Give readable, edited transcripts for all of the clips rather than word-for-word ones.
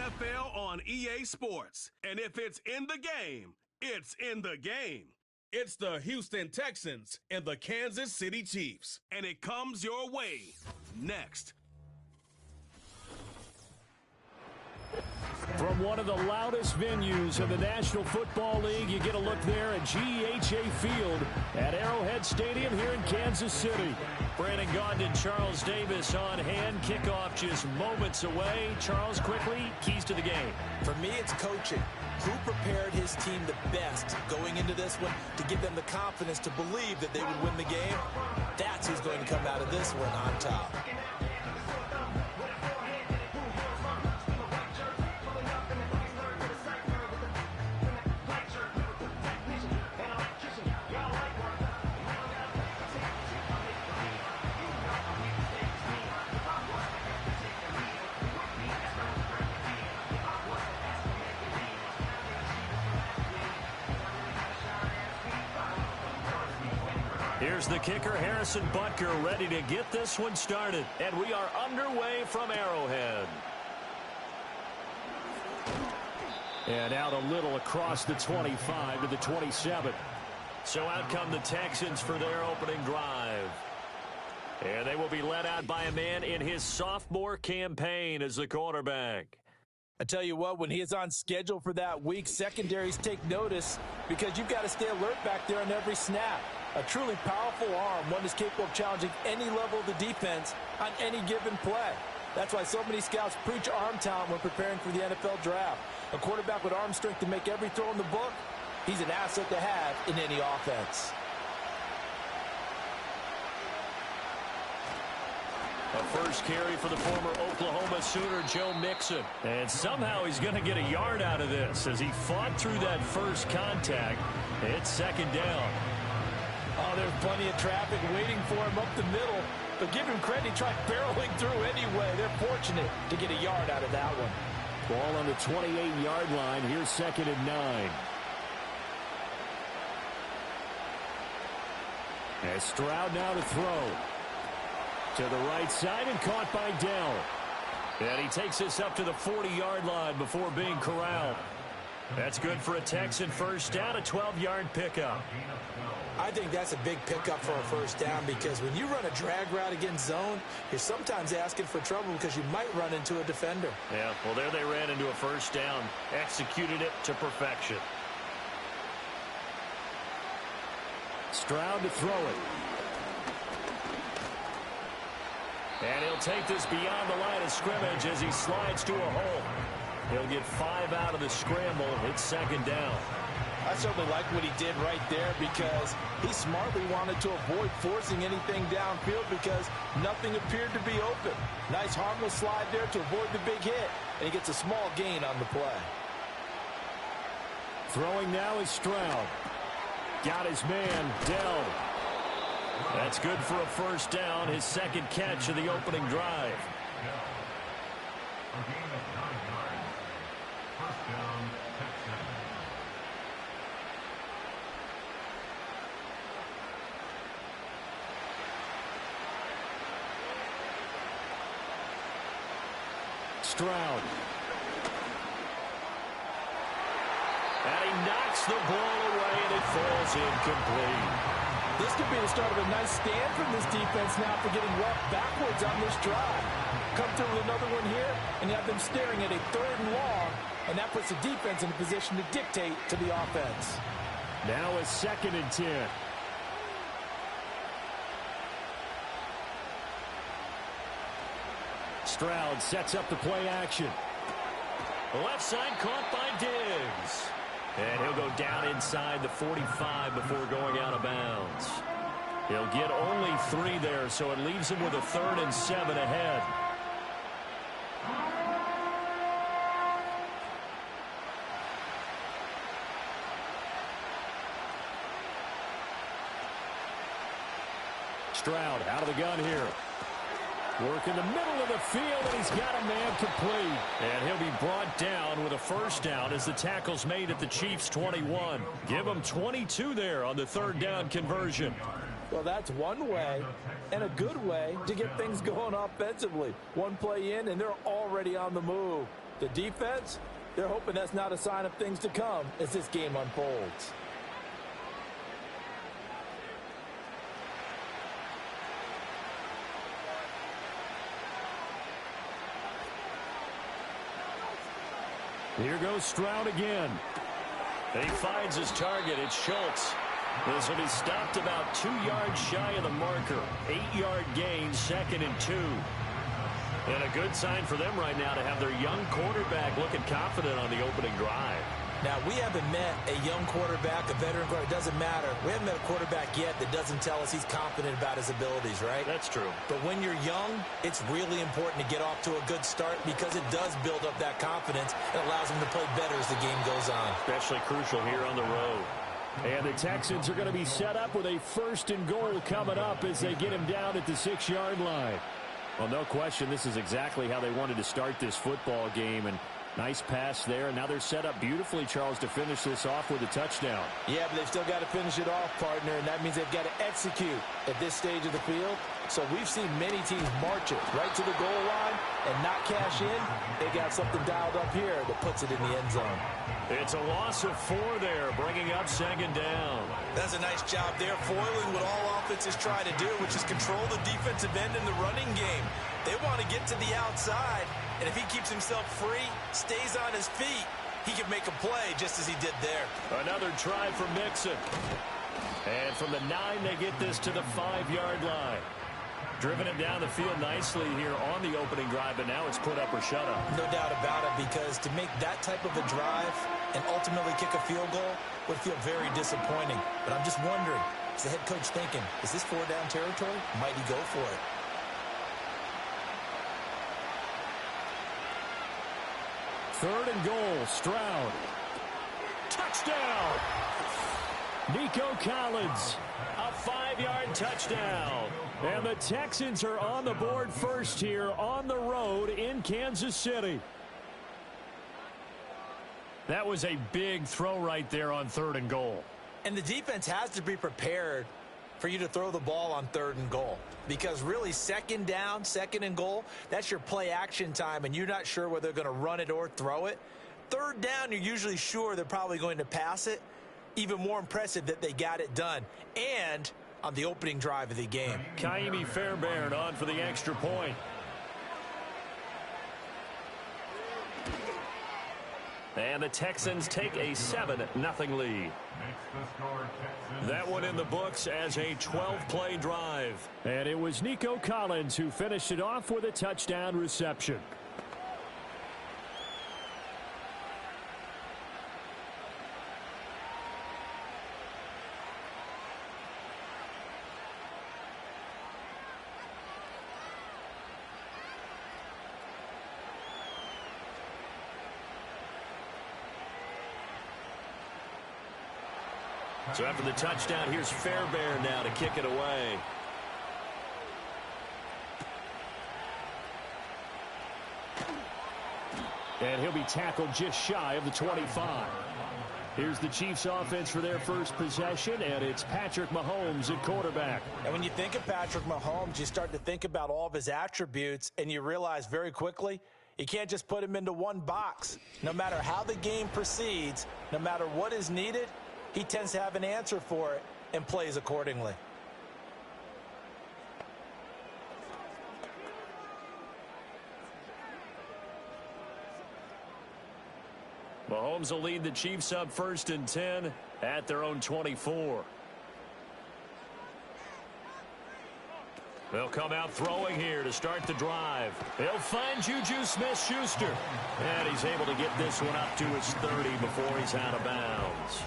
NFL on EA Sports. And if it's in the game, it's in the game. It's the Houston Texans and the Kansas City Chiefs. And it comes your way next. From one of the loudest venues in the National Football League, you get a look there at GEHA Field at Arrowhead Stadium here in Kansas City. Brandon Gaudin and Charles Davis on hand. Kickoff just moments away. Charles, quickly, keys to the game. For me, it's coaching. Who prepared his team the best going into this one to give them the confidence to believe that they would win the game? That's who's going to come out of this one on top. Here's the kicker, Harrison Butker, ready to get this one started. And we are underway from Arrowhead. And out a little across the 25 to the 27. So out come the Texans for their opening drive. And they will be led out by a man in his sophomore campaign as the quarterback. I tell you what, when he is on schedule for that week, secondaries take notice because you've got to stay alert back there on every snap. A truly powerful arm, one is capable of challenging any level of the defense on any given play. That's why so many scouts preach arm talent when preparing for the NFL draft. A quarterback with arm strength to make every throw in the book, he's an asset to have in any offense. A first carry for the former Oklahoma Sooner, Joe Mixon. And somehow he's going to get a yard out of this as he fought through that first contact. It's second down. Oh, there's plenty of traffic waiting for him up the middle. But give him credit, he tried barreling through anyway. They're fortunate to get a yard out of that one. Ball on the 28-yard line. Here's 2nd and 9. As Stroud now to throw. To the right side and caught by Dell. And he takes this up to the 40-yard line before being corralled. That's good for a Texan first down, a 12-yard pickup. I think that's a big pickup for a first down because when you run a drag route against zone, you're sometimes asking for trouble because you might run into a defender. Yeah, well, there they ran into a first down. Executed it to perfection. Stroud to throw it. And he'll take this beyond the line of scrimmage as he slides to a hole. He'll get 5 out of the scramble. It's second down. I certainly like what he did right there because he smartly wanted to avoid forcing anything downfield because nothing appeared to be open. Nice harmless slide there to avoid the big hit, and he gets a small gain on the play. Throwing now is Stroud. Got his man, Dell. That's good for a first down, his second catch of the opening drive. Stroud. And he knocks the ball away, and it falls incomplete. This could be the start of a nice stand from this defense now for getting roughed backwards on this drive. Come through with another one here, and you have them staring at a 3rd and long, and that puts the defense in a position to dictate to the offense. Now a 2nd and 10. Stroud sets up the play action. Left side caught by Diggs. And he'll go down inside the 45 before going out of bounds. He'll get only 3 there, so it leaves him with a 3rd and 7 ahead. Stroud out of the gun here. Work in the middle of the field, and he's got a man complete. And he'll be brought down with a first down as the tackle's made at the Chiefs' 21. Give him 22 there on the 3rd down conversion. Well, that's one way and a good way to get things going offensively. One play in, and they're already on the move. The defense, they're hoping that's not a sign of things to come as this game unfolds. Here goes Stroud again. He finds his target. It's Schultz. This will be stopped about 2 yards shy of the marker. 8-yard gain, 2nd and 2. And a good sign for them right now to have their young quarterback looking confident on the opening drive. Now, we haven't met a young quarterback, a veteran quarterback. It doesn't matter. We haven't met a quarterback yet that doesn't tell us he's confident about his abilities, right? That's true. But when you're young, it's really important to get off to a good start because it does build up that confidence and allows him to play better as the game goes on. Especially crucial here on the road. And the Texans are going to be set up with a 1st and goal coming up as they get him down at the 6-yard line. Well, no question, this is exactly how they wanted to start this football game. And nice pass there. And now they're set up beautifully, Charles, to finish this off with a touchdown. Yeah, but they've still got to finish it off, partner, and that means they've got to execute at this stage of the field. So we've seen many teams march it right to the goal line and not cash in. They got something dialed up here that puts it in the end zone. It's a loss of 4 there, bringing up 2nd down. That's a nice job there, foiling what all offenses try to do, which is control the defensive end in the running game. They want to get to the outside, and if he keeps himself free, stays on his feet, he can make a play just as he did there. Another try for Mixon. And from the 9, they get this to the 5-yard line. Driven it down the field nicely here on the opening drive, but now it's put up or shut up. No doubt about it, because to make that type of a drive and ultimately kick a field goal would feel very disappointing. But I'm just wondering, is the head coach thinking, is this 4-down territory? Might he go for it? Third and goal, Stroud. Touchdown! Nico Collins, a 5-yard touchdown. And the Texans are on the board first here on the road in Kansas City. That was a big throw right there on 3rd and goal. And the defense has to be prepared for you to throw the ball on 3rd and goal. Because really, 2nd down, 2nd and goal, that's your play action time, and you're not sure whether they're going to run it or throw it. 3rd down, you're usually sure they're probably going to pass it. Even more impressive that they got it done. And on the opening drive of the game. Kaimi Fairbairn on for the extra point. And the Texans take a 7-0 lead. That one in the books as a 12-play drive. And it was Nico Collins who finished it off with a touchdown reception. So after the touchdown, here's Fairbairn now to kick it away. And he'll be tackled just shy of the 25. Here's the Chiefs offense for their first possession, and it's Patrick Mahomes at quarterback. And when you think of Patrick Mahomes, you start to think about all of his attributes, and you realize very quickly, you can't just put him into one box. No matter how the game proceeds, no matter what is needed, he tends to have an answer for it and plays accordingly. Mahomes will lead the Chiefs up 1st and 10 at their own 24. They'll come out throwing here to start the drive. They'll find Juju Smith-Schuster. And he's able to get this one up to his 30 before he's out of bounds.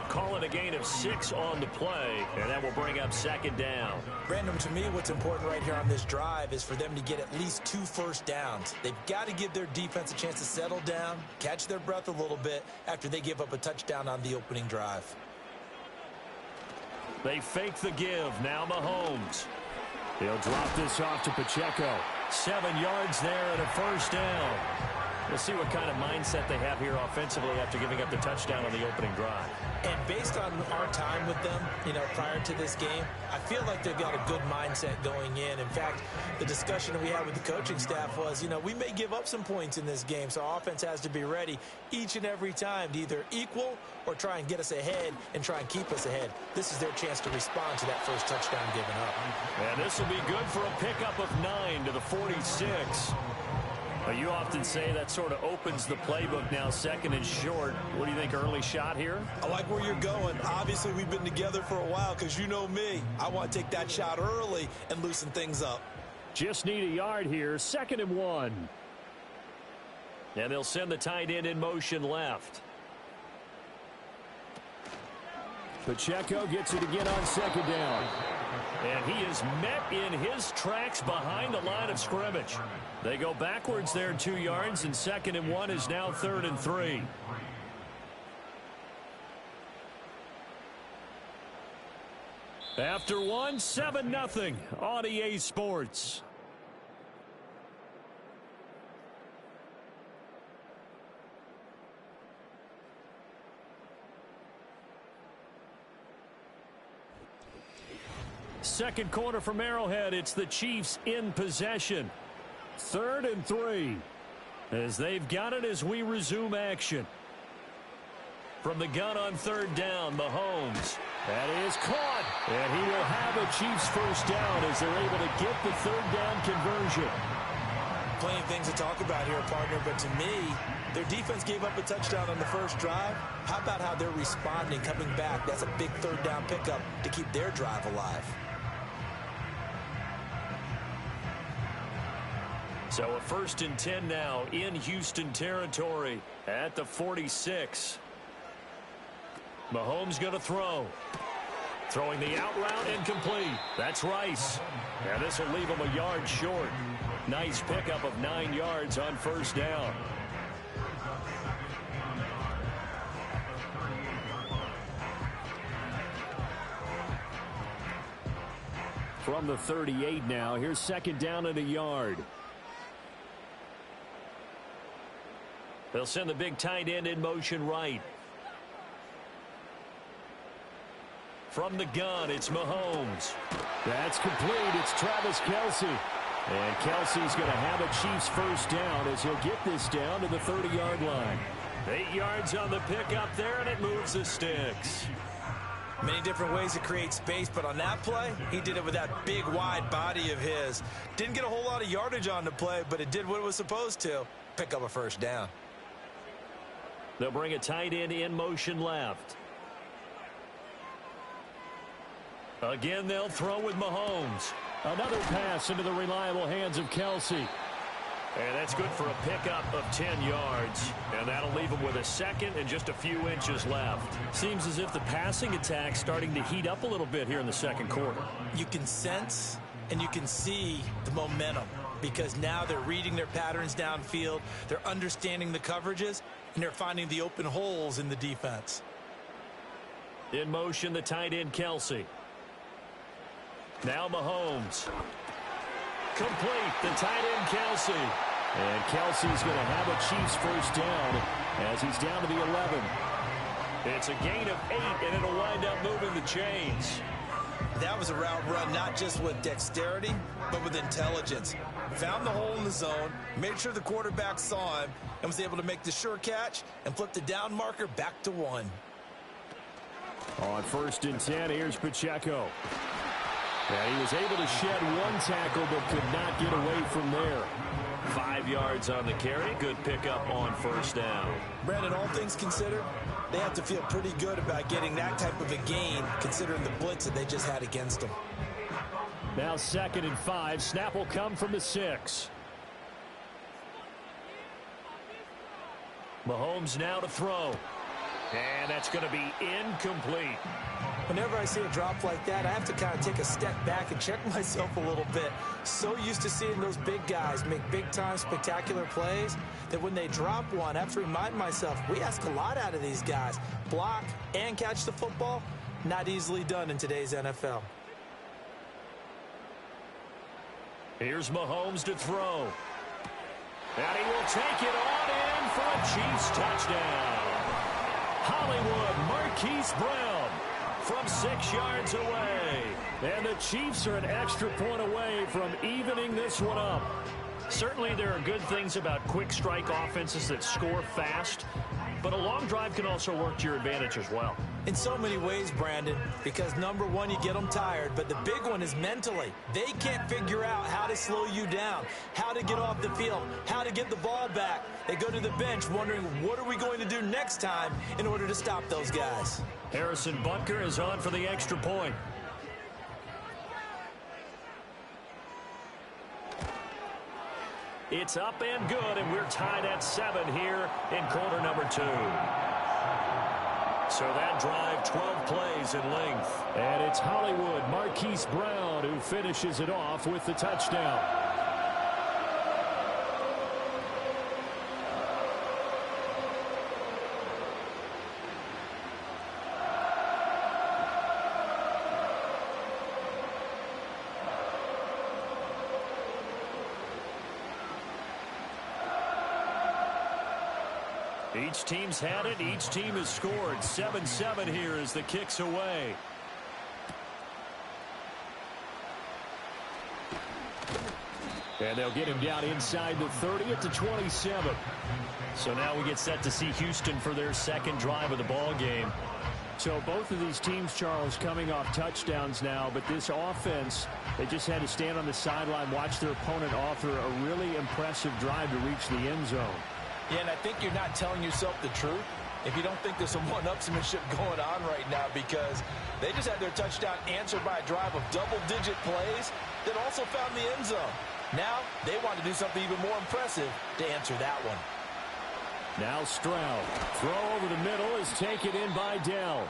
Call it a gain of 6 on the play, and that will bring up 2nd down. Brandon, to me, what's important right here on this drive is for them to get at least 2 first downs. They've got to give their defense a chance to settle down, catch their breath a little bit after they give up a touchdown on the opening drive. They fake the give. Now Mahomes. He'll drop this off to Pacheco. 7 yards there and a 1st down. We'll see what kind of mindset they have here offensively after giving up the touchdown on the opening drive. And based on our time with them, prior to this game, I feel like they've got a good mindset going in. In fact, the discussion that we had with the coaching staff was, we may give up some points in this game, so our offense has to be ready each and every time to either equal or try and get us ahead and try and keep us ahead. This is their chance to respond to that first touchdown given up. And this will be good for a pickup of 9 to the 46. You often say that sort of opens the playbook now, second and short. What do you think, early shot here? I like where you're going. Obviously, we've been together for a while because you know me. I want to take that shot early and loosen things up. Just need a yard here, 2nd and 1. And they'll send the tight end in motion left. Pacheco gets it again on 2nd down. And he is met in his tracks behind the line of scrimmage. They go backwards there 2 yards, and 2nd and 1 is now 3rd and 3. After 1, 7-0 on EA Sports. Second quarter from Arrowhead. It's the Chiefs in possession. 3rd and 3. As they've got it as we resume action. From the gun on 3rd down, Mahomes. That is caught. And he will have a Chiefs first down as they're able to get the 3rd down conversion. Plenty of things to talk about here, partner, but to me, their defense gave up a touchdown on the first drive. How about how they're responding, coming back? That's a big 3rd down pickup to keep their drive alive. So a 1st and 10 now in Houston territory at the 46. Mahomes going to throw. Throwing the out route incomplete. That's Rice. And this will leave him a yard short. Nice pickup of 9 yards on 1st down. From the 38 now, here's 2nd down and a yard. They'll send the big tight end in motion right. From the gun, it's Mahomes. That's complete. It's Travis Kelce. And Kelce's going to have a Chiefs first down as he'll get this down to the 30-yard line. 8 yards on the pickup there, and it moves the sticks. Many different ways to create space, but on that play, he did it with that big, wide body of his. Didn't get a whole lot of yardage on the play, but it did what it was supposed to. Pick up a first down. They'll bring a tight end in motion left. Again, they'll throw with Mahomes. Another pass into the reliable hands of Kelce. And that's good for a pickup of 10 yards. And that'll leave him with a 2nd and just a few inches left. Seems as if the passing attack's starting to heat up a little bit here in the 2nd quarter. You can sense and you can see the momentum because now they're reading their patterns downfield, they're understanding the coverages, and they're finding the open holes in the defense. In motion, the tight end, Kelce. Now Mahomes. Complete, the tight end, Kelce. And Kelce's going to have a Chiefs first down as he's down to the 11. It's a gain of 8, and it'll wind up moving the chains. That was a route run not just with dexterity, but with intelligence. Found the hole in the zone, made sure the quarterback saw him, and was able to make the sure catch and flip the down marker back to 1. On 1st and 10, here's Pacheco. And he was able to shed 1 tackle, but could not get away from there. 5 yards on the carry. Good pickup on 1st down. Brandon, all things considered, they have to feel pretty good about getting that type of a gain, considering the blitz that they just had against them. Now 2nd and 5. Snap will come from the 6. Mahomes now to throw. And that's going to be incomplete. Whenever I see a drop like that, I have to kind of take a step back and check myself a little bit. So used to seeing those big guys make big-time spectacular plays that when they drop one, I have to remind myself, we ask a lot out of these guys. Block and catch the football, not easily done in today's NFL. Here's Mahomes to throw. And he will take it on in for a Chiefs touchdown. Hollywood Marquise Brown from 6 yards away. And the Chiefs are an extra point away from evening this one up. Certainly there are good things about quick strike offenses that score fast, but a long drive can also work to your advantage as well. In so many ways, Brandon, because number one, you get them tired, but the big one is mentally. They can't figure out how to slow you down, how to get off the field, how to get the ball back. They go to the bench wondering, what are we going to do next time in order to stop those guys? Harrison Butker is on for the extra point. It's up and good, and we're tied at 7 here in quarter number 2. So that drive, 12 plays in length. And it's Hollywood Marquise Brown who finishes it off with the touchdown. Each team's had it. Each team has scored. 7-7 here as the kick's away. And they'll get him down inside the 30 at the 27. So now we get set to see Houston for their second drive of the ball game. So both of these teams, Charles, coming off touchdowns now, but this offense, they just had to stand on the sideline, watch their opponent offer a really impressive drive to reach the end zone. Yeah, and I think you're not telling yourself the truth if you don't think there's some one-upsmanship going on right now, because they just had their touchdown answered by a drive of double-digit plays that also found the end zone. Now they want to do something even more impressive to answer that one. Now Stroud. Throw over the middle is taken in by Dell.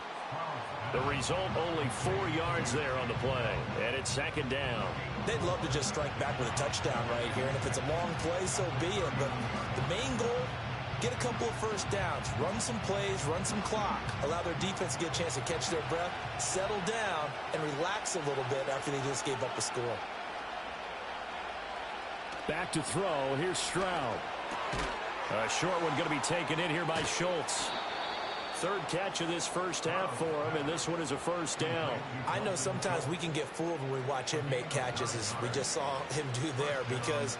The result, only 4 yards there on the play, and it's second down. They'd love to just strike back with a touchdown right here, and if it's a long play, so be it. But the main goal, get a couple of first downs, run some plays, run some clock, allow their defense to get a chance to catch their breath, settle down, and relax a little bit after they just gave up a score. Back to throw. Here's Stroud. A short one going to be taken in here by Schultz. Third catch of this first half for him, and this one is a first down. I know sometimes we can get fooled when we watch him make catches, as we just saw him do there, because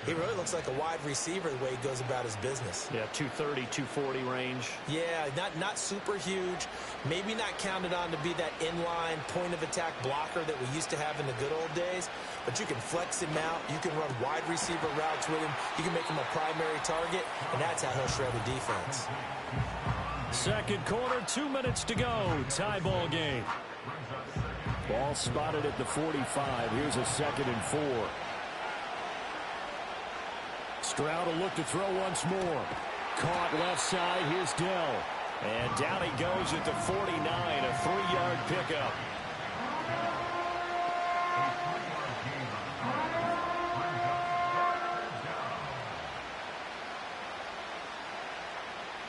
he really looks like a wide receiver the way he goes about his business. Yeah, 230, 240 range. Yeah, not super huge. Maybe not counted on to be that inline point-of-attack blocker that we used to have in the good old days, but you can flex him out. You can run wide receiver routes with him. You can make him a primary target, and that's how he'll shred a defense. Second quarter, 2 minutes to go. Tie ball game. Ball spotted at the 45. Here's a 2nd and 4. Stroud will look to throw once more. Caught left side. Here's Dell. And down he goes at the 49. A 3-yard pickup.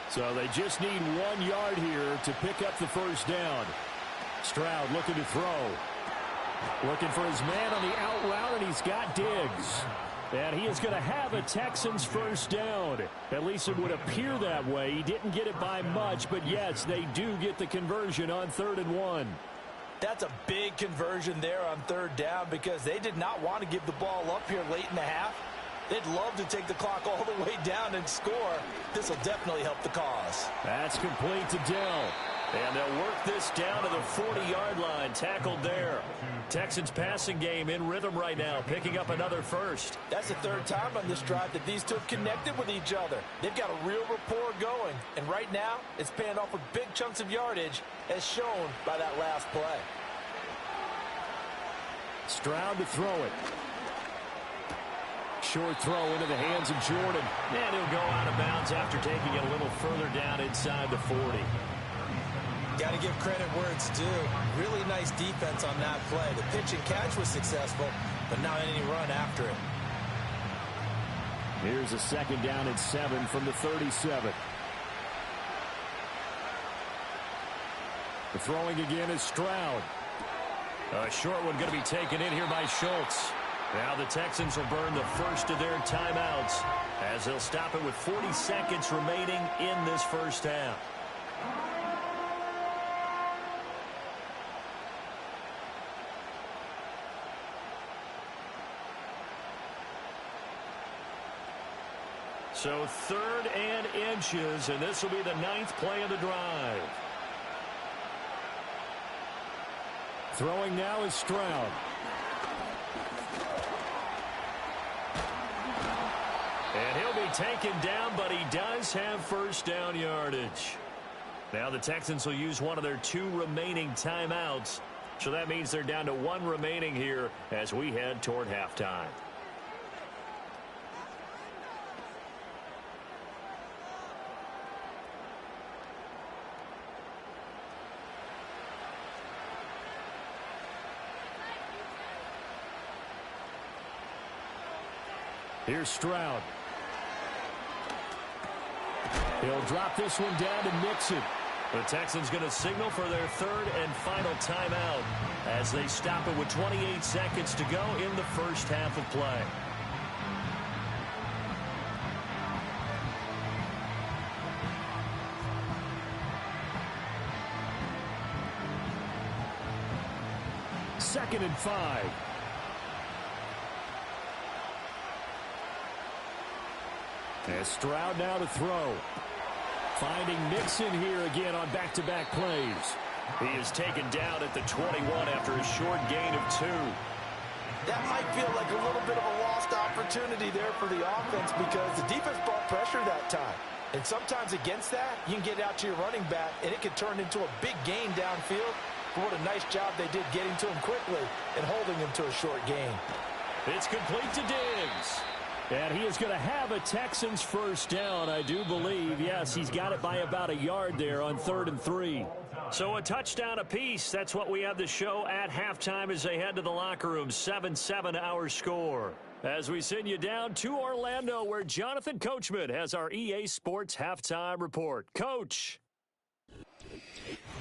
So they just need 1 yard here to pick up the first down. Stroud looking to throw. Looking for his man on the out route, and he's got Diggs. And he is going to have a Texans first down. At least it would appear that way. He didn't get it by much, but yes, they do get the conversion on 3rd and 1. That's a big conversion there on 3rd down, because they did not want to give the ball up here late in the half. They'd love to take the clock all the way down and score. This will definitely help the cause. That's complete to Dell. And they'll work this down to the 40-yard line. Tackled there. Texans passing game in rhythm right now, picking up another first. That's the 3rd time on this drive that these two have connected with each other. They've got a real rapport going. And right now, it's paying off with big chunks of yardage, as shown by that last play. Stroud to throw it. Short throw into the hands of Jordan. And he'll go out of bounds after taking it a little further down inside the 40. Got to give credit where it's due. Really nice defense on that play. The pitch and catch was successful, but not any run after it. Here's a 2nd down and 7 from the 37. The throwing again is Stroud. A short one going to be taken in here by Schultz. Now the Texans will burn the first of their timeouts as they'll stop it with 40 seconds remaining in this first half. So 3rd and inches, and this will be the 9th play of the drive. Throwing now is Stroud. And he'll be taken down, but he does have first down yardage. Now the Texans will use one of their 2 remaining timeouts. So that means they're down to 1 remaining here as we head toward halftime. Here's Stroud. He'll drop this one down to Mixon. The Texans going to signal for their 3rd and final timeout as they stop it with 28 seconds to go in the first half of play. Second and 5. And Stroud now to throw. Finding Mixon here again on back-to-back plays. He is taken down at the 21 after a short gain of 2. That might feel like a little bit of a lost opportunity there for the offense because the defense brought pressure that time. And sometimes against that, you can get out to your running back, and it can turn into a big gain downfield. But what a nice job they did getting to him quickly and holding him to a short gain. It's complete to Diggs. And he is going to have a Texans first down, I do believe. Yes, he's got it by about a yard there on 3rd and 3. So a touchdown apiece. That's what we have to show at halftime as they head to the locker room. 7-7 our score. As we send you down to Orlando, where Jonathan Coachman has our EA Sports halftime report. Coach.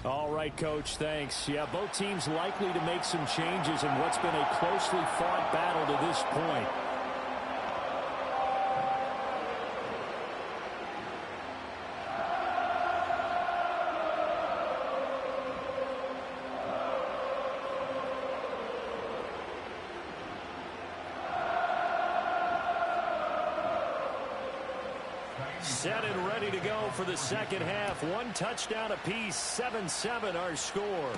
All right, Coach, thanks. Yeah, both teams likely to make some changes in what's been a closely fought battle to this point. Set and ready to go for the second half. 1 touchdown apiece. 7-7 our score.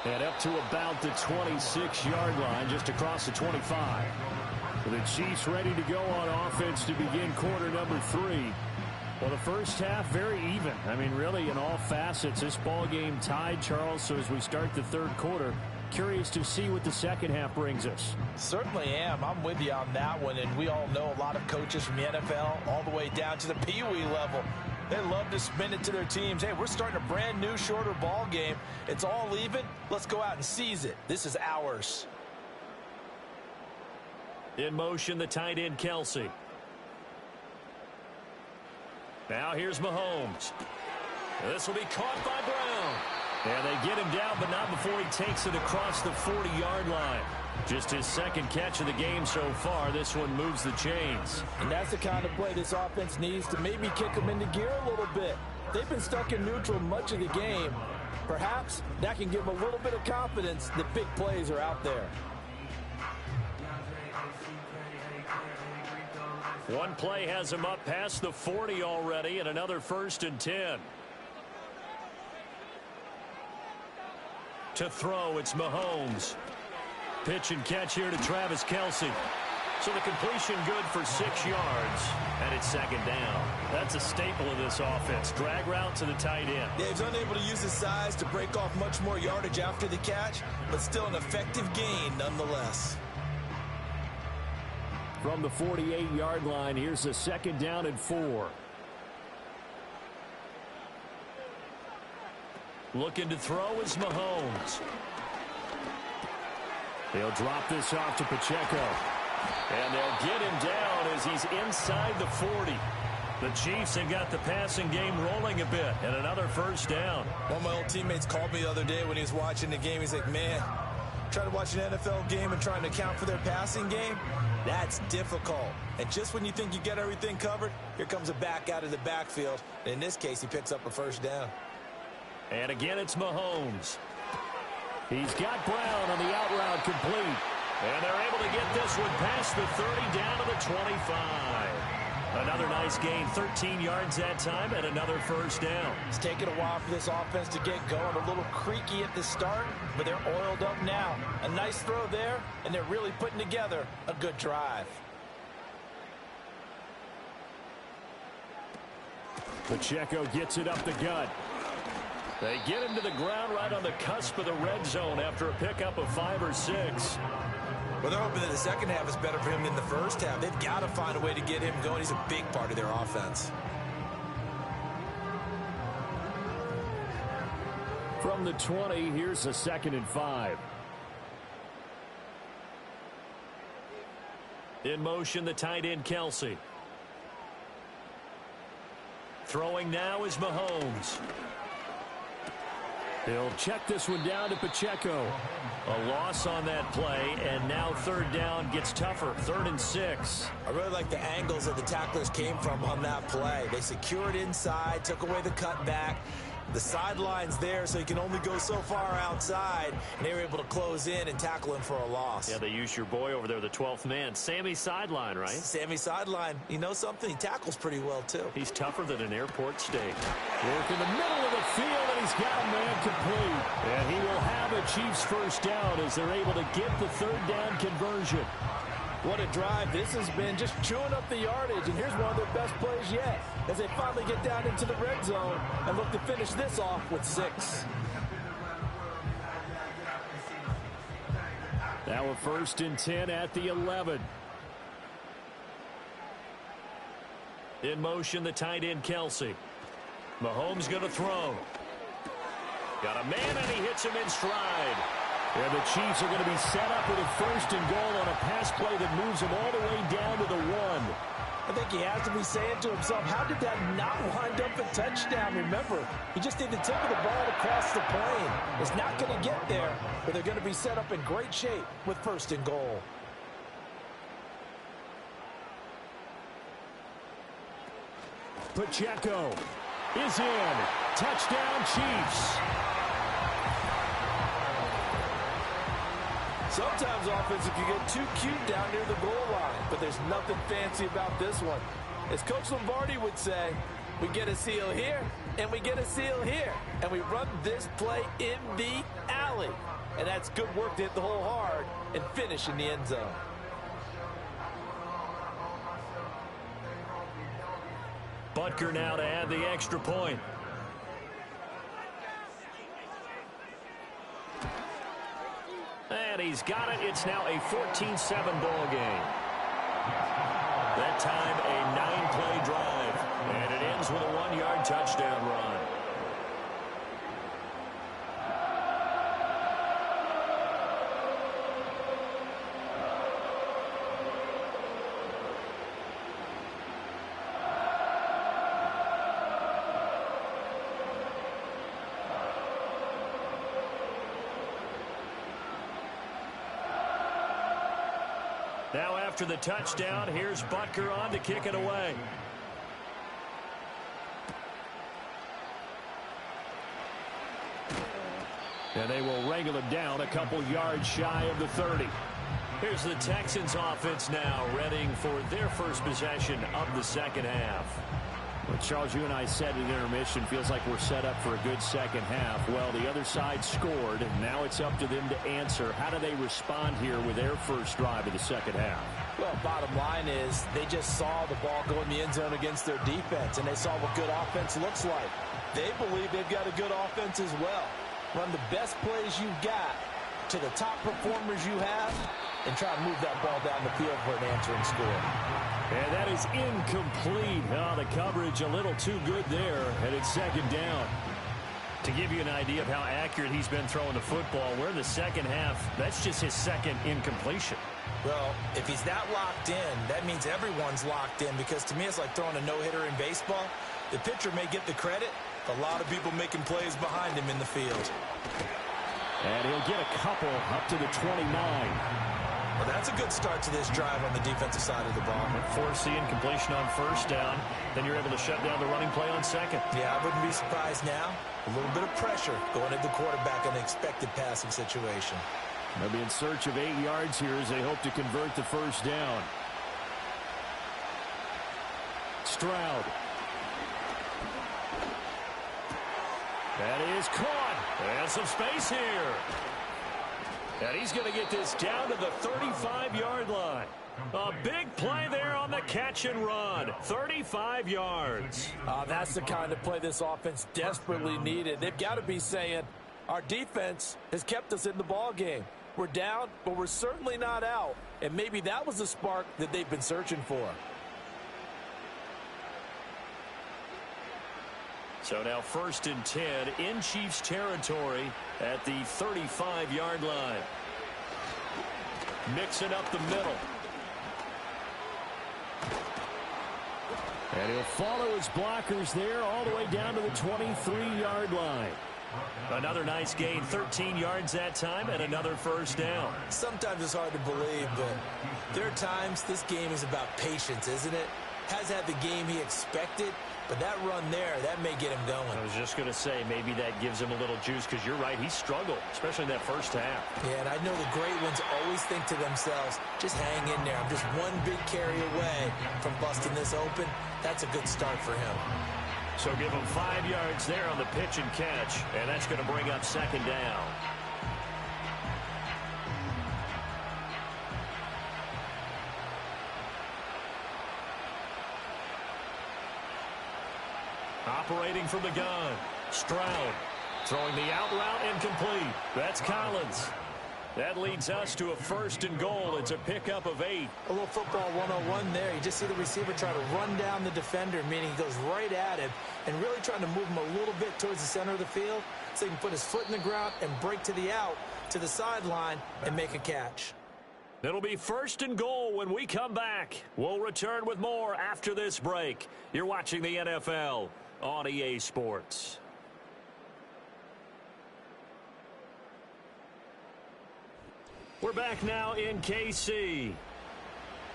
And up to about the 26-yard line, just across the 25. The Chiefs ready to go on offense to begin quarter number 3. Well, the first half, very even. I mean, really, in all facets, this ball game tied, Charles. So as we start the 3rd quarter, curious to see what the second half brings us. Certainly am. I'm with you on that one. And we all know a lot of coaches from the NFL all the way down to the Pee Wee level. They love to spin it to their teams. Hey, we're starting a brand new, shorter ball game. It's all even. Let's go out and seize it. This is ours. In motion, the tight end, Kelsey. Now here's Mahomes. This will be caught by Brown. And they get him down, but not before he takes it across the 40-yard line. Just his 2nd catch of the game so far. This one moves the chains. And that's the kind of play this offense needs to maybe kick them into gear a little bit. They've been stuck in neutral much of the game. Perhaps that can give them a little bit of confidence that big plays are out there. One play has him up past the 40 already, and another 1st and 10. To throw, it's Mahomes. Pitch and catch here to Travis Kelce. So the completion good for 6 yards, and it's 2nd down. That's a staple of this offense. Drag route to the tight end. Yeah, he's unable to use his size to break off much more yardage after the catch, but still an effective gain nonetheless. From the 48-yard line, here's a 2nd down and 4. Looking to throw is Mahomes. They'll drop this off to Pacheco. And they'll get him down as he's inside the 40. The Chiefs have got the passing game rolling a bit, and another 1st down. One of my old teammates called me the other day when he was watching the game. He's like, man, Trying to watch an NFL game and trying to account for their passing game, that's difficult. And just when you think you get everything covered, here comes a back out of the backfield. And in this case, he picks up a first down. And again, it's Mahomes. He's got Brown on the out route complete. And they're able to get this one past the 30 down to the 25. Another nice gain, 13 yards that time, and another first down. It's taken a while for this offense to get going. A little creaky at the start, but they're oiled up now. A nice throw there, and they're really putting together a good drive. Pacheco gets it up the gut. They get him to the ground right on the cusp of the red zone after a pickup of 5 or 6. Well, they're hoping that the second half is better for him than the first half. They've got to find a way to get him going. He's a big part of their offense. From the 20, here's a 2nd and 5. In motion, the tight end, Kelsey. Throwing now is Mahomes. He'll check this one down to Pacheco. A loss on that play, and now third down gets tougher. 3rd and 6. I really like the angles that the tacklers came from on that play. They secured inside, took away the cutback. The sideline's there, so you can only go so far outside, and they were able to close in and tackle him for a loss. Yeah, they used your boy over there, the 12th man. Sammy Sideline, right? Sammy Sideline. You know something? He tackles pretty well, too. He's tougher than an airport steak. Work in the middle of the field, and he's got a man complete. And he will have a Chiefs first down as they're able to get the third down conversion. What a drive this has been, just chewing up the yardage. And here's one of their best plays yet as they finally get down into the red zone and look to finish this off with 6. Now a 1st and 10 at the 11. In motion, the tight end, Kelsey. Mahomes going to throw. Got a man, and he hits him in stride. And the Chiefs are going to be set up with a 1st and goal on a pass play that moves them all the way down to the 1. I think he has to be saying to himself, how did that not wind up a touchdown? Remember, he just did the tip of the ball across the plane. It's not going to get there, but they're going to be set up in great shape with 1st and goal. Pacheco is in. Touchdown, Chiefs. Sometimes offense can get too cute down near the goal line, but there's nothing fancy about this one. As Coach Lombardi would say, we get a seal here, and we get a seal here, and we run this play in the alley. And that's good work to hit the hole hard and finish in the end zone. Butker now to add the extra point. And he's got it. It's now a 14-7 ball game. That time a 9-play drive. And it ends with a 1-yard touchdown run. Now after the touchdown, here's Butker on to kick it away. And they will wrangle it down a couple yards shy of the 30. Here's the Texans offense now, readying for their first possession of the second half. Well, Charles, you and I said at intermission, feels like we're set up for a good second half. Well, the other side scored, and now it's up to them to answer. How do they respond here with their first drive of the second half? Well, bottom line is they just saw the ball go in the end zone against their defense, and they saw what good offense looks like. They believe they've got a good offense as well. Run the best plays you've got to the top performers you have, and try to move that ball down the field for an answering score. And that is incomplete. Oh, the coverage a little too good there, and it's second down. To give you an idea of how accurate he's been throwing the football, we're in the second half. That's just his second incompletion. Well, if he's that locked in, that means everyone's locked in, because to me it's like throwing a no-hitter in baseball. The pitcher may get the credit, but a lot of people making plays behind him in the field. And he'll get a couple up to the 29. Well, that's a good start to this drive on the defensive side of the ball. Force the incompletion on first down. Then you're able to shut down the running play on second. Yeah, I wouldn't be surprised now. A little bit of pressure going at the quarterback in an expected passing situation. They'll be in search of 8 yards here as they hope to convert the first down. Stroud. That is caught. And some space here. And he's going to get this down to the 35-yard line. A big play there on the catch and run. 35 yards. That's the kind of play this offense desperately needed. They've got to be saying, our defense has kept us in the ball game. We're down, but we're certainly not out. And maybe that was the spark that they've been searching for. So now 1st and 10 in Chiefs territory at the 35-yard line. Mixing up the middle. And he'll follow his blockers there all the way down to the 23-yard line. Another nice gain, 13 yards that time, and another first down. Sometimes it's hard to believe, but there are times this game is about patience, isn't it? Has had the game he expected, but that run there, that may get him going. I was just going to say, maybe that gives him a little juice, because you're right, he struggled, especially in that first half. Yeah, and I know the great ones always think to themselves, just hang in there. I'm just one big carry away from busting this open. That's a good start for him. So give him 5 yards there on the pitch and catch, and that's going to bring up second down. Operating from the gun, Stroud throwing the out route incomplete. That's Collins. That leads us to a 1st and goal. It's a pickup of 8. A little football 101 there. You just see the receiver try to run down the defender, meaning he goes right at him and really trying to move him a little bit towards the center of the field so he can put his foot in the ground and break to the out, to the sideline, and make a catch. It'll be 1st and goal when we come back. We'll return with more after this break. You're watching the NFL on EA Sports. We're back now in KC.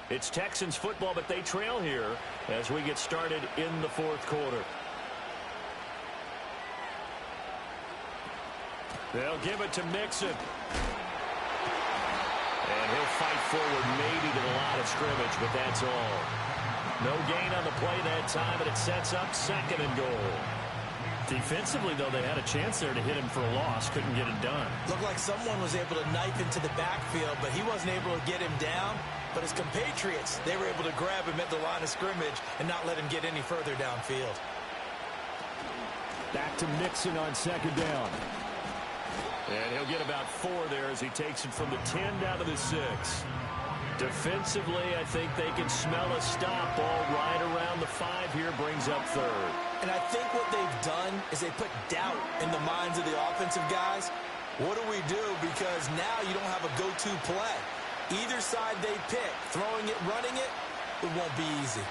It's Texans football, but they trail here as we get started in the 4th quarter. They'll give it to Mixon. And he'll fight forward maybe to the line of scrimmage, but that's all. No gain on the play that time, and it sets up 2nd and goal. Defensively, though, they had a chance there to hit him for a loss. Couldn't get it done. Looked like someone was able to knife into the backfield, but he wasn't able to get him down. But his compatriots, they were able to grab him at the line of scrimmage and not let him get any further downfield. Back to Mixon on 2nd down. And he'll get about 4 there as he takes it from the 10 down to the 6. Defensively, I think they can smell a stop ball right around the 5 here, brings up 3rd. And I think what they've done is they put doubt in the minds of the offensive guys. What do we do? Because now you don't have a go-to play. Either side they pick, throwing it, running it, it won't be easy.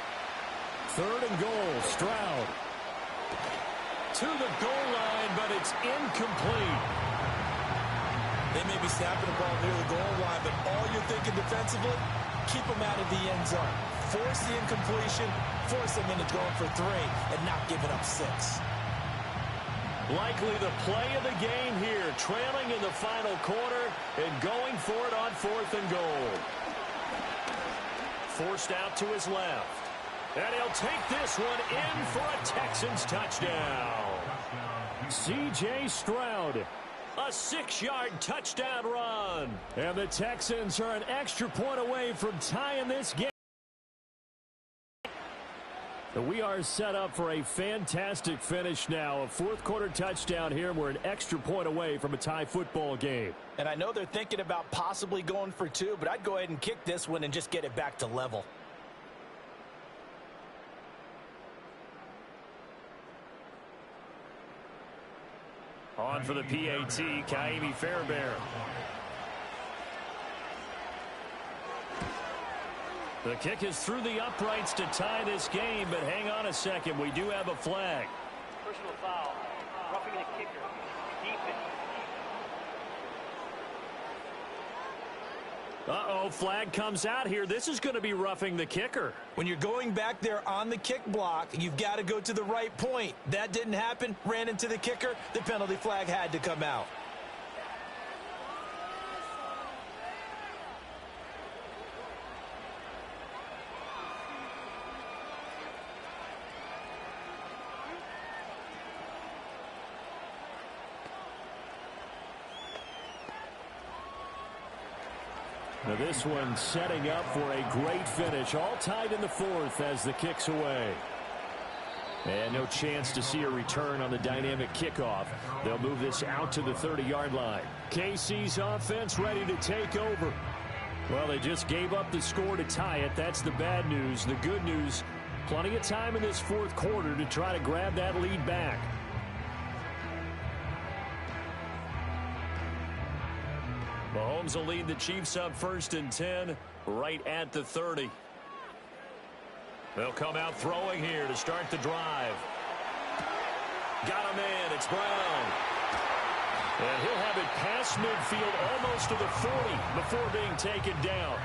3rd and goal, Stroud. To the goal line, but it's incomplete. They may be snapping the ball near the goal line, but all you're thinking defensively, keep them out of the end zone. Force the incompletion, force them into going for 3, and not giving up 6. Likely the play of the game here, trailing in the final quarter and going for it on 4th and goal. Forced out to his left. And he'll take this one in for a Texans touchdown. C.J. Stroud. A 6-yard touchdown run. And the Texans are an extra point away from tying this game. We are set up for a fantastic finish now. A 4th quarter touchdown here. We're an extra point away from a tie football game. And I know they're thinking about possibly going for 2, but I'd go ahead and kick this one and just get it back to level. On for the PAT, Kaimi Fairbairn. The kick is through the uprights to tie this game, but hang on a second. We do have a flag. Personal foul. Roughing the kicker. Defense. Uh-oh, flag comes out here. This is going to be roughing the kicker. When you're going back there on the kick block, you've got to go to the right point. That didn't happen. Ran into the kicker. The penalty flag had to come out. Now this one setting up for a great finish. All tied in the fourth as the kick's away. And no chance to see a return on the dynamic kickoff. They'll move this out to the 30-yard line. KC's offense ready to take over. Well, they just gave up the score to tie it. That's the bad news. The good news, plenty of time in this fourth quarter to try to grab that lead back. Mahomes will lead the Chiefs up 1st and 10 right at the 30. They'll come out throwing here to start the drive. Got him in. It's Brown. And he'll have it past midfield almost to the 40 before being taken down.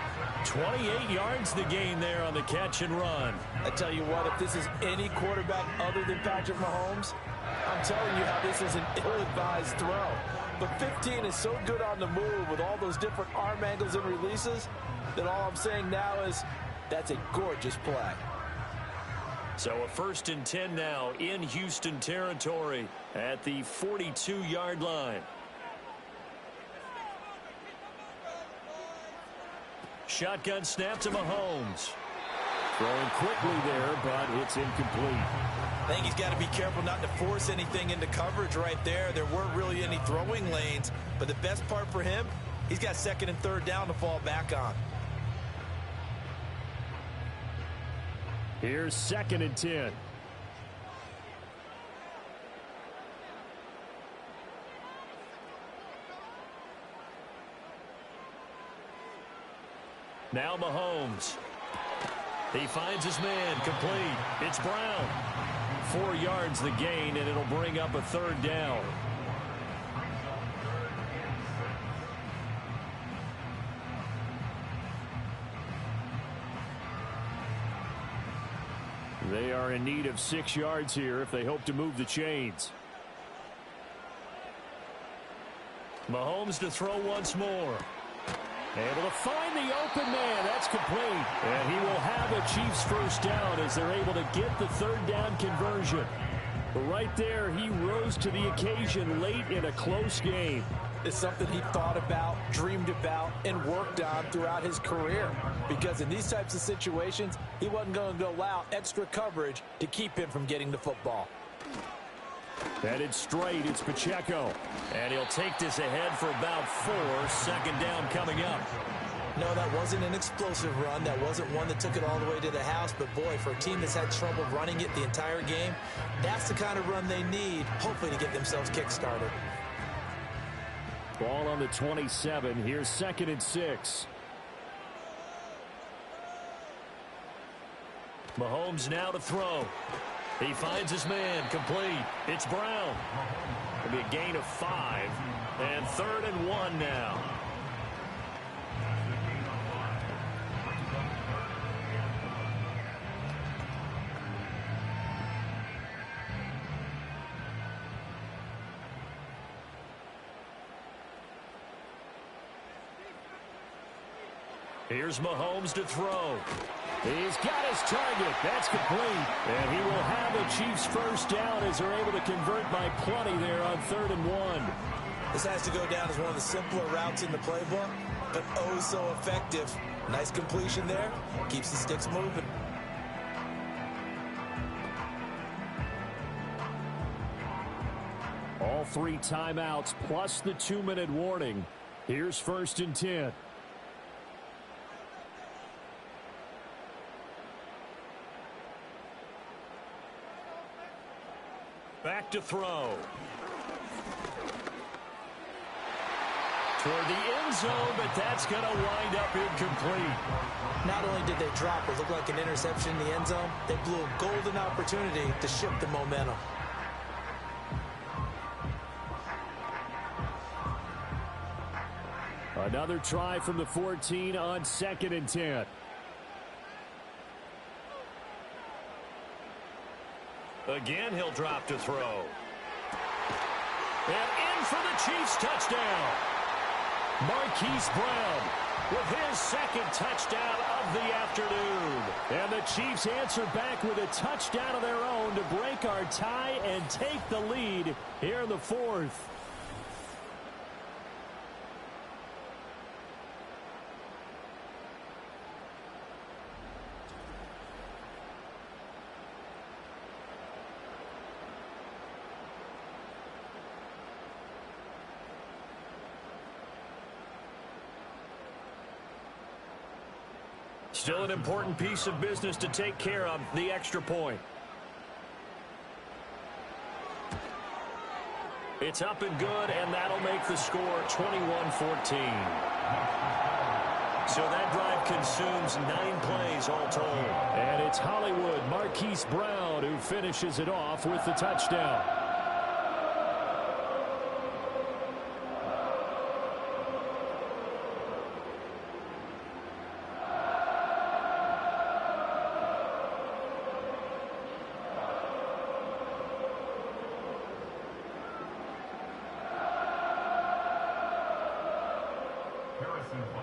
28 yards the gain there on the catch and run. I tell you what, if this is any quarterback other than Patrick Mahomes, I'm telling you how this is an ill-advised throw. But 15 is so good on the move with all those different arm angles and releases that all I'm saying now is that's a gorgeous play. So a 1st and 10 now in Houston territory at the 42-yard line. Shotgun snap to Mahomes. Throwing quickly there, but it's incomplete. I think he's got to be careful not to force anything into coverage right there. There weren't really any throwing lanes, but the best part for him, he's got 2nd and 3rd down to fall back on. Here's 2nd and 10. Now Mahomes. He finds his man, complete. It's Brown. 4 yards the gain, and it'll bring up a 3rd down. They are in need of 6 yards here if they hope to move the chains. Mahomes to throw once more. Able to find the open man. That's complete. And he will have a Chiefs 1st down as they're able to get the 3rd down conversion. But right there, he rose to the occasion late in a close game. It's something he thought about, dreamed about, and worked on throughout his career. Because in these types of situations, he wasn't going to allow extra coverage to keep him from getting the football. Headed straight, it's Pacheco. And he'll take this ahead for about 4. 2nd down coming up. No, that wasn't an explosive run. That wasn't one that took it all the way to the house. But, boy, for a team that's had trouble running it the entire game, that's the kind of run they need, hopefully, to get themselves kick-started. Ball on the 27. Here's 2nd and 6. Mahomes now to throw. He finds his man, complete. It's Brown. It'll be a gain of 5. And 3rd and 1 now. Here's Mahomes to throw. He's got his target. That's complete. And he will have a Chiefs 1st down as they're able to convert by plenty there on 3rd and 1. This has to go down as one of the simpler routes in the playbook, but oh so effective. Nice completion there. Keeps the sticks moving. All 3 timeouts plus the 2-minute warning. Here's 1st and 10. Back to throw. Toward the end zone, but that's going to wind up incomplete. Not only did they drop what looked like an interception in the end zone, they blew a golden opportunity to shift the momentum. Another try from the 14 on 2nd and 10. Again, he'll drop to throw. And in for the Chiefs touchdown. Marquise Brown with his second touchdown of the afternoon. And the Chiefs answer back with a touchdown of their own to break our tie and take the lead here in the 4th. Still an important piece of business to take care of, the extra point. It's up and good, and that'll make the score 21-14. So that drive consumes 9 plays all told. And it's Hollywood Marquise Brown who finishes it off with the touchdown.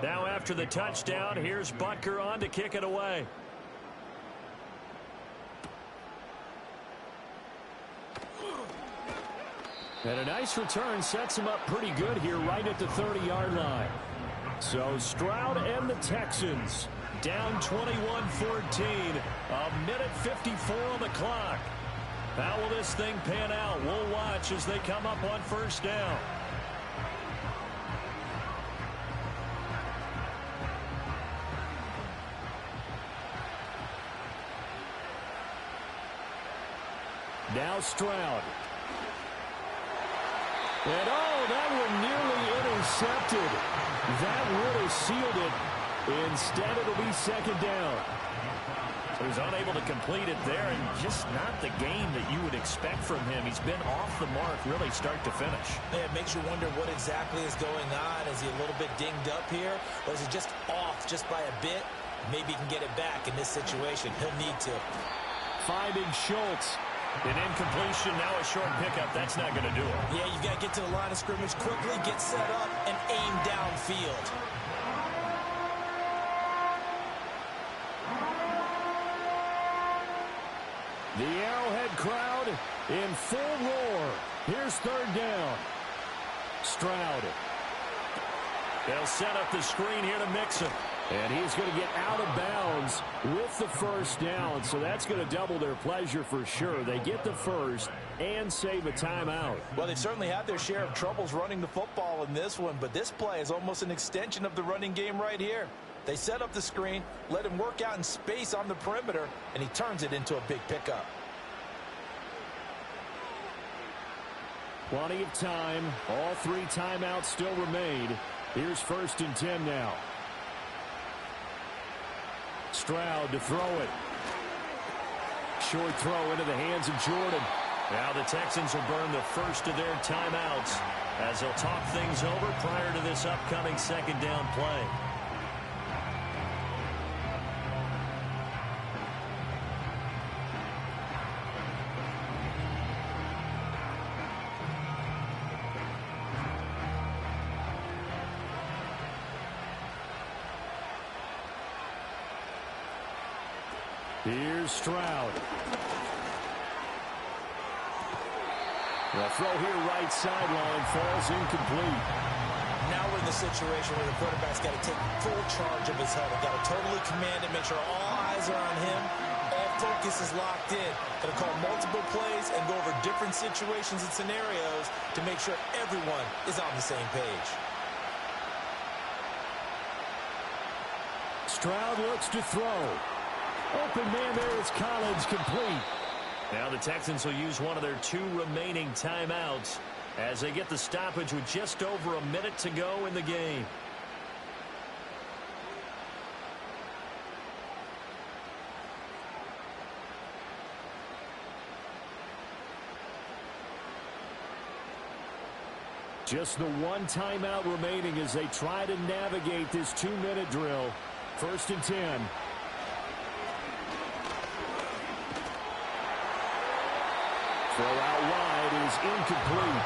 Now after the touchdown, here's Butker on to kick it away. And a nice return sets him up pretty good here right at the 30-yard line. So Stroud and the Texans down 21-14. A minute 54 on the clock. How will this thing pan out? We'll watch as they come up on first down. Now Stroud. And that one nearly intercepted. That would have sealed it. Instead, it'll be second down. So he's unable to complete it there, and just not the game that you would expect from him. He's been off the mark really start to finish. Yeah, it makes you wonder what exactly is going on. Is he a little bit dinged up here, or is he just off just by a bit? Maybe he can get it back in this situation. He'll need to. Finding Schultz. An incompletion, now a short pickup. That's not going to do it. Yeah, you've got to get to the line of scrimmage quickly, get set up, and aim downfield. The Arrowhead crowd in full roar. Here's third down. Stroud. They'll set up the screen here to Mixon. And he's going to get out of bounds with the first down. So that's going to double their pleasure for sure. They get the first and save a timeout. Well, they've certainly had their share of troubles running the football in this one, but this play is almost an extension of the running game right here. They set up the screen, let him work out in space on the perimeter, and he turns it into a big pickup. Plenty of time. All 3 timeouts still remain. Here's 1st and 10 now. Stroud to throw it. Short throw into the hands of Jordan. Now the Texans will burn the first of their timeouts as they'll talk things over prior to this upcoming second down play. Here's Stroud. The throw here right sideline falls incomplete. Now we're in the situation where the quarterback's got to take full charge of his huddle. Got to totally command it, make sure all eyes are on him. All focus is locked in. Got to call multiple plays and go over different situations and scenarios to make sure everyone is on the same page. Stroud looks to throw. Open man there is Collins, complete. Now the Texans will use one of their 2 remaining timeouts as they get the stoppage with just over a minute to go in the game. Just the one timeout remaining as they try to navigate this 2-minute drill. 1st and 10. Throw out wide is incomplete.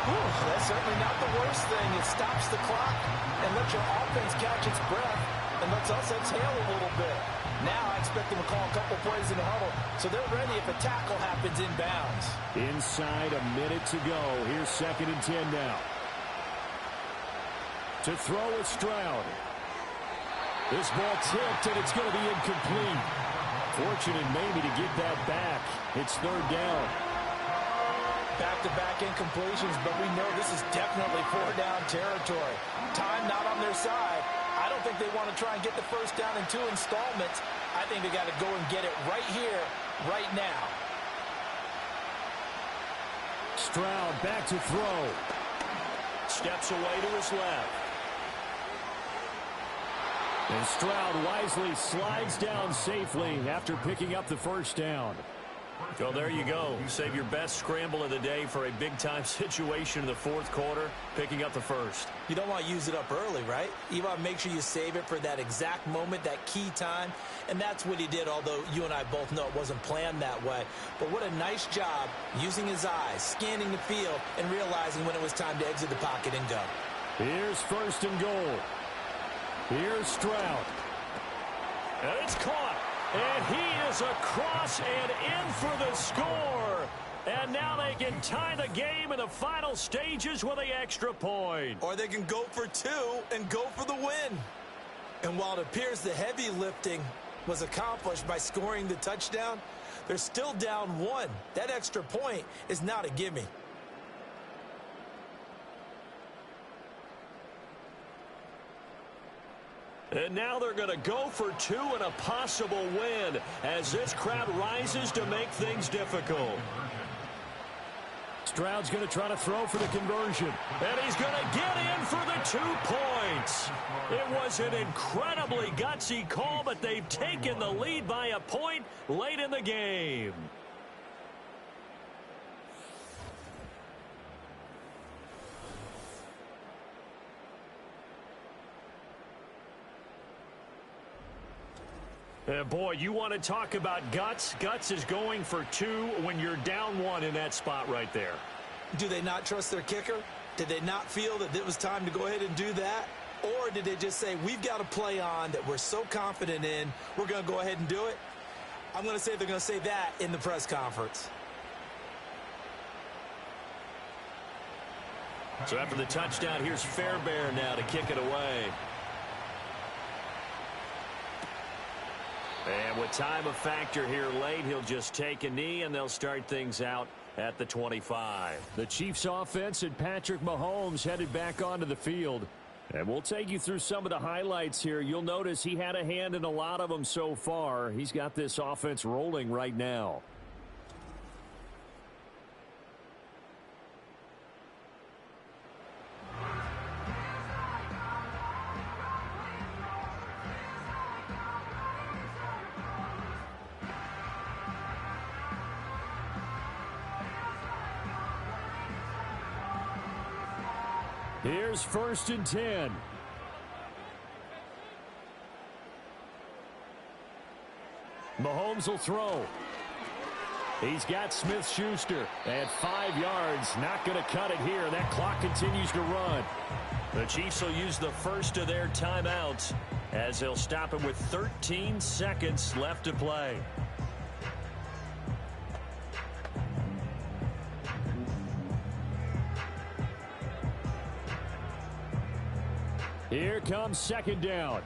That's certainly not the worst thing. It stops the clock and lets your offense catch its breath and lets us exhale a little bit. Now I expect them to call a couple plays in the huddle so they're ready if a tackle happens inbounds. Inside a minute to go. Here's 2nd and 10 now. To throw is Stroud. This ball tipped, and it's going to be incomplete. Fortunate maybe to get that back. It's 3rd down. Back-to-back incompletions, but we know this is definitely 4-down territory. Time not on their side. I don't think they want to try and get the 1st down in 2 installments. I think they got to go and get it right here, right now. Stroud back to throw. Steps away to his left. And Stroud wisely slides down safely after picking up the 1st down. Well, there you go. You save your best scramble of the day for a big-time situation in the 4th quarter, picking up the 1st. You don't want to use it up early, right? You want to make sure you save it for that exact moment, that key time. And that's what he did, although you and I both know it wasn't planned that way. But what a nice job using his eyes, scanning the field, and realizing when it was time to exit the pocket and go. Here's 1st and goal. Here's Stroud. And it's caught. And he is across and in for the score. And now they can tie the game in the final stages with the extra point. Or they can go for 2 and go for the win. And while it appears the heavy lifting was accomplished by scoring the touchdown, they're still down 1. That extra point is not a gimme. And now they're going to go for 2 and a possible win as this crowd rises to make things difficult. Stroud's going to try to throw for the conversion. And he's going to get in for the 2 points. It was an incredibly gutsy call, but they've taken the lead by a point late in the game. Boy, you want to talk about guts? Guts is going for 2 when you're down 1 in that spot right there. Do they not trust their kicker? Did they not feel that it was time to go ahead and do that? Or did they just say, we've got a play on that we're so confident in, we're going to go ahead and do it? I'm going to say they're going to say that in the press conference. So after the touchdown, here's Fairbairn now to kick it away. And with time a factor here late, he'll just take a knee, and they'll start things out at the 25. The Chiefs offense and Patrick Mahomes headed back onto the field. And we'll take you through some of the highlights here. You'll notice he had a hand in a lot of them so far. He's got this offense rolling right now. Here's 1st and 10. Mahomes will throw. He's got Smith-Schuster at 5 yards. Not going to cut it here. That clock continues to run. The Chiefs will use the first of their timeouts as they'll stop it with 13 seconds left to play. Here comes 2nd down.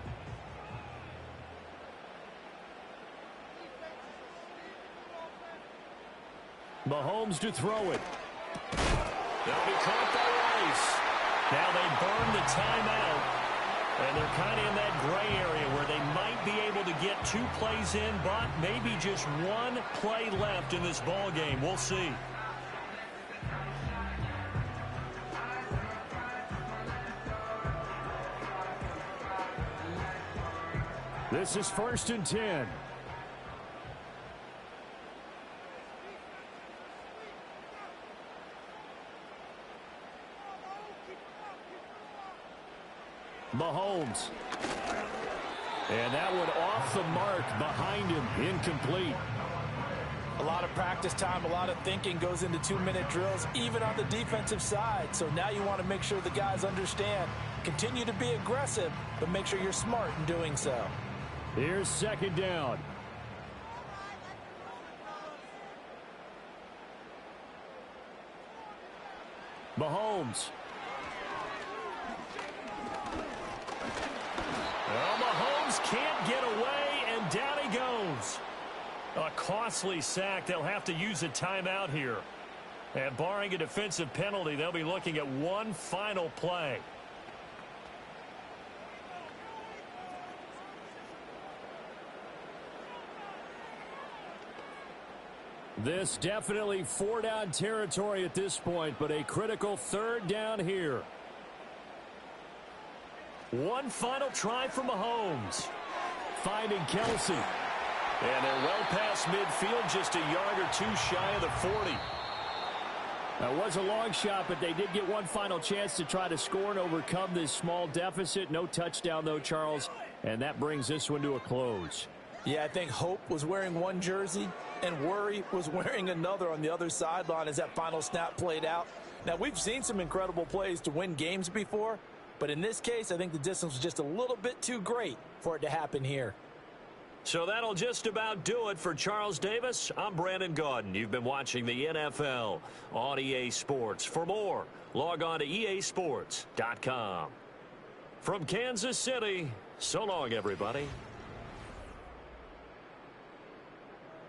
Mahomes to throw it. They'll be caught by Rice. Now they burn the timeout, and they're kind of in that gray area where they might be able to get 2 plays in, but maybe just 1 play left in this ball game. We'll see. This is 1st and 10. Mahomes. And that one off the mark behind him, incomplete. A lot of practice time, a lot of thinking goes into 2-minute drills, even on the defensive side. So now you want to make sure the guys understand. Continue to be aggressive, but make sure you're smart in doing so. Here's second down. Mahomes. Well, Mahomes can't get away, and down he goes. A costly sack. They'll have to use a timeout here. And barring a defensive penalty, they'll be looking at one final play. This definitely 4-down territory at this point, but a critical third down here. One final try for Mahomes. Finding Kelsey. And they're well past midfield, just a yard or two shy of the 40. That was a long shot, but they did get one final chance to try to score and overcome this small deficit. No touchdown, though, Charles, and that brings this one to a close. Yeah, I think Hope was wearing one jersey and Worry was wearing another on the other sideline as that final snap played out. Now, we've seen some incredible plays to win games before, but in this case, I think the distance was just a little bit too great for it to happen here. So that'll just about do it for Charles Davis. I'm Brandon Gaudin. You've been watching the NFL on EA Sports. For more, log on to easports.com. From Kansas City, so long, everybody.